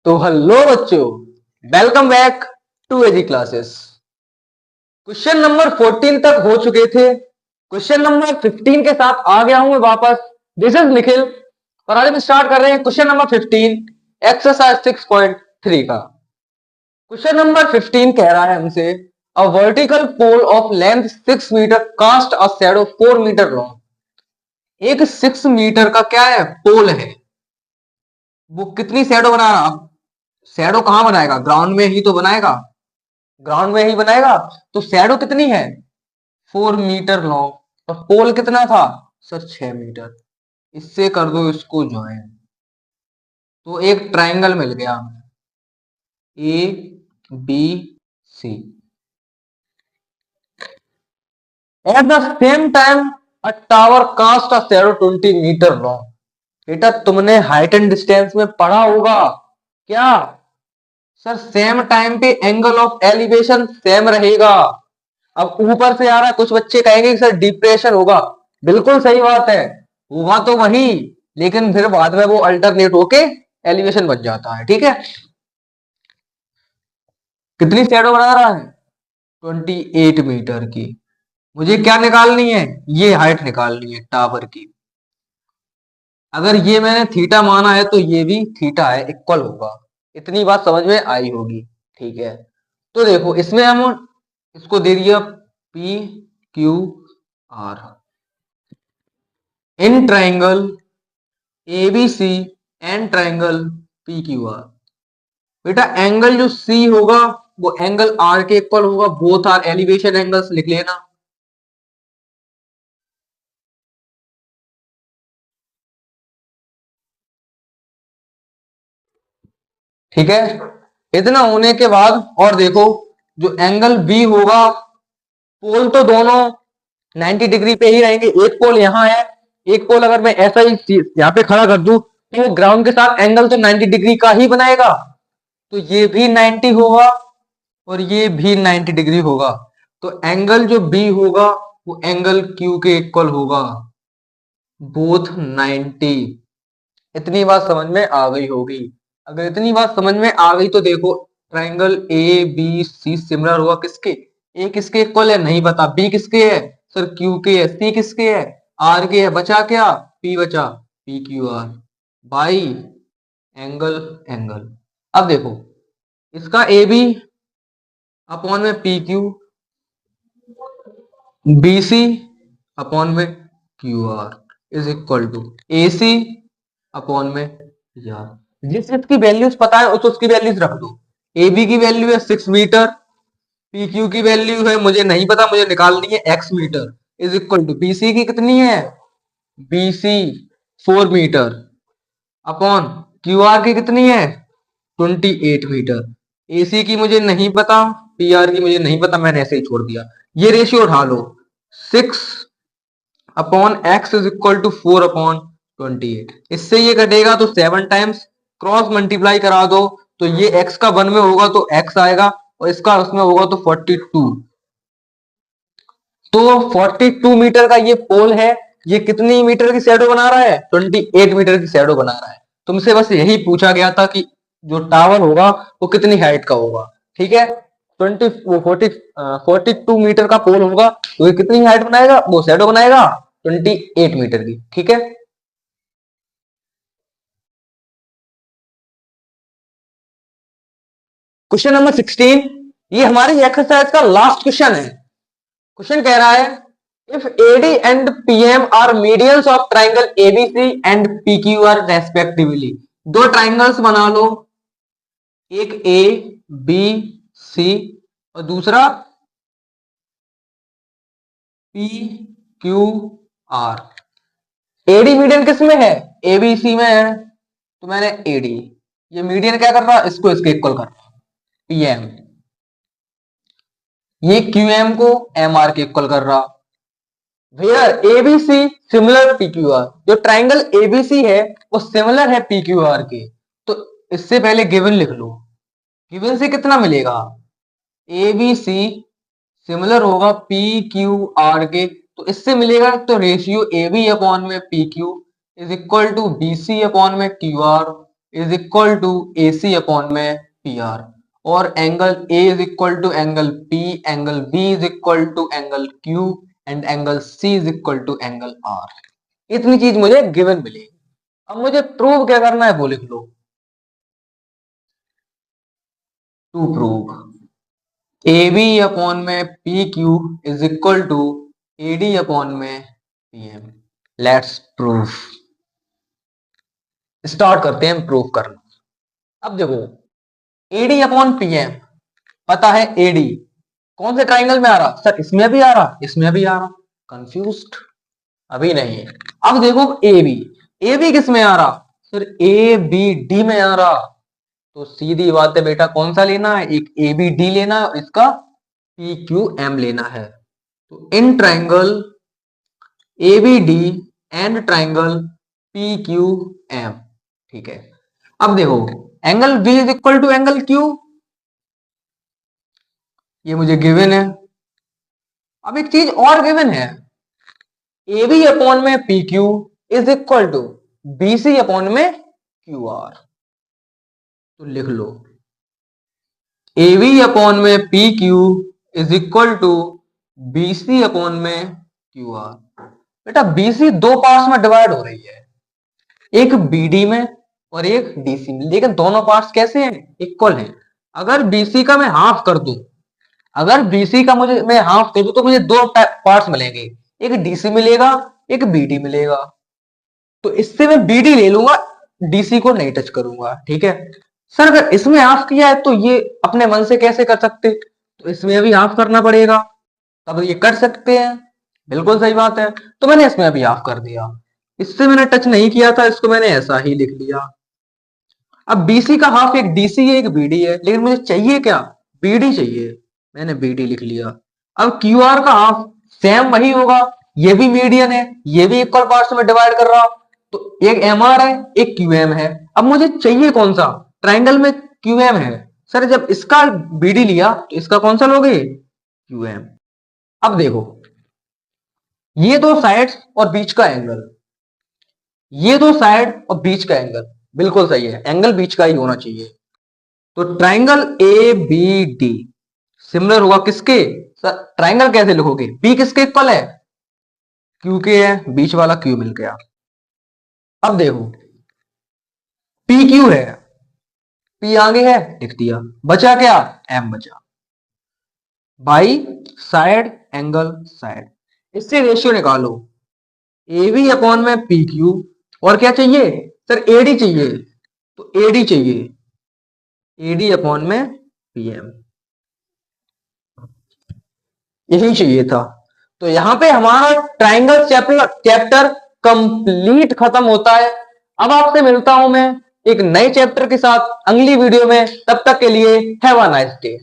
तो हेलो बच्चों, welcome back to AG classes. Question number 14 तक हो चुके थे। क्वेश्चन नंबर 15 के साथ आ गया हूं मैं वापस। दिस इज निखिल और आज हम स्टार्ट कर रहे हैं क्वेश्चन नंबर 15 एक्सरसाइज 6.3 का। क्वेश्चन नंबर 15 कह रहा है हमसे a vertical pole of length 6 metre cast a shadow 4 metre long. एक 6 मीटर का क्या है, पोल है। वो कितनी शैडो बना रहा, शैडो कहां बनाएगा, ग्राउंड में ही तो बनाएगा, ग्राउंड में ही बनाएगा। तो शैडो कितनी है, 4 मीटर लॉन्ग। और पोल कितना था सर, 6 मीटर। इससे कर दो इसको ज्वाइन, तो एक ट्राइंगल मिल गया हमें, A B C. At the same time a tower cast a shadow 20 metre long. बेटा तुमने हाइट एंड डिस्टेंस में पढ़ा होगा क्या सर, सेम टाइम पे एंगल ऑफ एलिवेशन सेम रहेगा। अब ऊपर से आ रहा है, कुछ बच्चे कहेंगे कि सर डिप्रेशन होगा। बिल्कुल सही बात है, होगा तो वही, लेकिन फिर बाद में वो अल्टरनेट होके एलिवेशन बन जाता है। ठीक है, कितनी शैडो बना रहा है, 28 मीटर की। मुझे क्या निकालनी है, ये हाइट निकालनी है टावर की। अगर ये मैंने थीटा माना है तो ये भी थीटा है, इक्वल होगा। इतनी बात समझ में आई होगी। ठीक है, तो देखो इसमें हम इसको दे दिया P Q R in triangle ABC and triangle P Q R. बेटा एंगल जो सी होगा वो एंगल आर के इक्वल होगा, बोथ आर एलिवेशन एंगल्स लिख लेना। ठीक है, इतना होने के बाद और देखो, जो एंगल बी होगा, पोल तो दोनों 90 डिग्री पे ही रहेंगे। एक पोल यहाँ है, एक पोल अगर मैं ऐसा ही यहाँ पे खड़ा कर दूं तो ग्राउंड के साथ एंगल तो 90 डिग्री का ही बनाएगा। तो ये भी 90 होगा और ये भी 90 डिग्री होगा। तो एंगल जो बी होगा वो एंगल क्यू के इक्वल होगा, बोथ 90। इतनी बात समझ में आ गई होगी। अगर इतनी बात समझ में आ गई तो देखो, triangle A B C similar होगा किसके, ए किसके इक्वल है नहीं बता, बी किसके है सर क्यू के है, सी किसके है आर के है, बचा क्या पी, बचा P Q R by angle angle. अब देखो इसका ए बी अपॉन में P Q, B C upon में Q R is equal to A C upon में यार, जिस चीज की वैल्यूज पता है उस उसकी वैल्यूज रख दो। ए बी की वैल्यू है 6 मीटर, पी क्यू की वैल्यू है मुझे नहीं पता, मुझे निकालनी है x metre, is equal to B C की कितनी है, B C 4 metre upon Q R की कितनी है 28 मीटर। ए सी की मुझे नहीं पता, पी आर की मुझे नहीं पता, मैंने ऐसे ही छोड़ दिया। ये रेशियो उठा लो, 6 upon x is equal to 4 upon 28। इससे ये कटेगा तो 7 टाइम्स, क्रॉस मल्टीप्लाई करा दो तो ये x का 1 में होगा तो x आएगा और इसका उसमें होगा तो 42। तो 42 मीटर का ये पोल है, ये कितनी मीटर की शैडो बना रहा है, 28 मीटर की शैडो बना रहा है। तुमसे बस यही पूछा गया था कि जो टावर होगा वो कितनी हाइट का होगा। ठीक है, 42 मीटर का पोल होगा तो ये कितनी हाइट बनाएगा, वो शैडो बनाएगा 28 मीटर की। ठीक है, क्वेश्चन नंबर 16, ये हमारी एक्सरसाइज का लास्ट क्वेश्चन है। क्वेश्चन कह रहा है if AD and PM are medians of triangle ABC and PQR respectively. दो ट्राइंगल्स बना लो, एक ए बी सी और दूसरा P Q R. AD median किस में है, एबीसी में है, तो मैंने एडी, ये मीडियन क्या कर रहा, इसको इसके इक्वल कर रहा पीएम, ये क्यूएम को एमआर के इक्वल कर रहा। वेयर एबीसी सिमिलर पीक्यूआर, जो ट्राइंगल एबीसी है वो सिमिलर है पीक्यूआर के। तो इससे पहले गिवन लिख लो, गिवन से कितना मिलेगा, एबीसी सिमिलर होगा पी क्यू आर के, तो इससे मिलेगा तो रेशियो ए बी अपॉन में P Q is equal to B C upon में Q R. Is equal to A C upon में पी आर, और angle A is equal to angle P, angle B is equal to angle Q, and angle C is equal to angle R. इतनी चीज मुझे given मिली। अब मुझे prove क्या करना है वो लिख लो। To prove A B upon में P Q is equal to A D upon में P M. Let's prove. Start करते हैं प्रूव करना। अब देखो एडी अपॉन पीएम पता है, एडी कौन से ट्राइंगल में आ रहा सर, इसमें भी आ रहा, इसमें भी आ रहा, कंफ्यूज्ड अभी नहीं है। अब देखो ए बी, ए बी किस में आ रहा सर, ए बी डी में आ रहा। तो सीधी बात है बेटा, कौन सा लेना है, एक ए बी डी लेना है, इसका पी क्यू एम लेना है। तो in triangle A B D and triangle P Q M, ठीक है। अब देखो angle B is equal to angle Q, ये मुझे गिवन है। अब एक चीज और गिवन है, ए बी अपॉन में P Q is equal to B C upon में क्यू आर। तो लिख लो ए बी अपॉन में P Q is equal to B C upon में क्यू आर। बेटा बी सी दो पार्ट्स में डिवाइड हो रही है, एक बी डी में और एक डी सी में, लेकिन दोनों पार्ट्स कैसे हैं, इक्वल हैं। अगर बीसी का मैं हाफ कर दूं, अगर बीसी का मुझे मैं हाफ दे दूं तो मुझे दो पार्ट्स मिलेंगे, एक डीसी मिलेगा, एक बीडी मिलेगा। तो इससे मैं बीडी ले लूंगा, डीसी को नहीं टच करूंगा, ठीक है। सर अगर इसमें हाफ किया है तो ये अपने मन से कैसे कर सकते, तो इसमें भी हाफ करना पड़ेगा, तब ये कर सकते हैं, बिल्कुल सही बात है। तो मैंने इसमें भी हाफ कर दिया, इससे मैंने टच नहीं किया था, इसको मैंने ऐसा ही लिख लिया। अब बीसी का हाफ एक डीसी है एक बीडी है, लेकिन मुझे चाहिए क्या, बीडी चाहिए, मैंने बीडी लिख लिया। अब क्यू आर का हाफ सेम वही होगा, ये भी मीडियन है, ये भी इक्वल पार्ट्स में डिवाइड कर रहा, तो एक एम आर है एक क्यू एम है। अब मुझे चाहिए कौन सा, ट्राइंगल में क्यू एम है, सर जब इसका बीडी लिया तो इसका कौन सा लोगे, क्यू एम। अब देखो ये दो साइड्स और बीच का एंगल, ये दो साइड और बीच का एंगल बिल्कुल सही है, एंगल बीच का ही होना चाहिए। तो triangle A B D similar होगा किसके, सर ट्राइंगल कैसे लिखोगे, बी किसके इक्वल है, क्यू के है, बीच वाला क्यू मिल गया। अब देखो पी क्यू है, पी आगे है लिख दिया, बचा क्या, एम बचा, बाई साइड एंगल साइड। इससे रेशियो निकालो, ए बी अपॉन में पी क्यू, और क्या चाहिए सर, एडी चाहिए, तो एडी चाहिए, एडी अपॉन में पीएम, यही चाहिए था। तो यहां पे हमारा ट्राइंगल चैप्टर कंप्लीट खत्म होता है। अब आपसे मिलता हूं मैं एक नए चैप्टर के साथ अगली वीडियो में, तब तक के लिए हैव अ नाइस डे।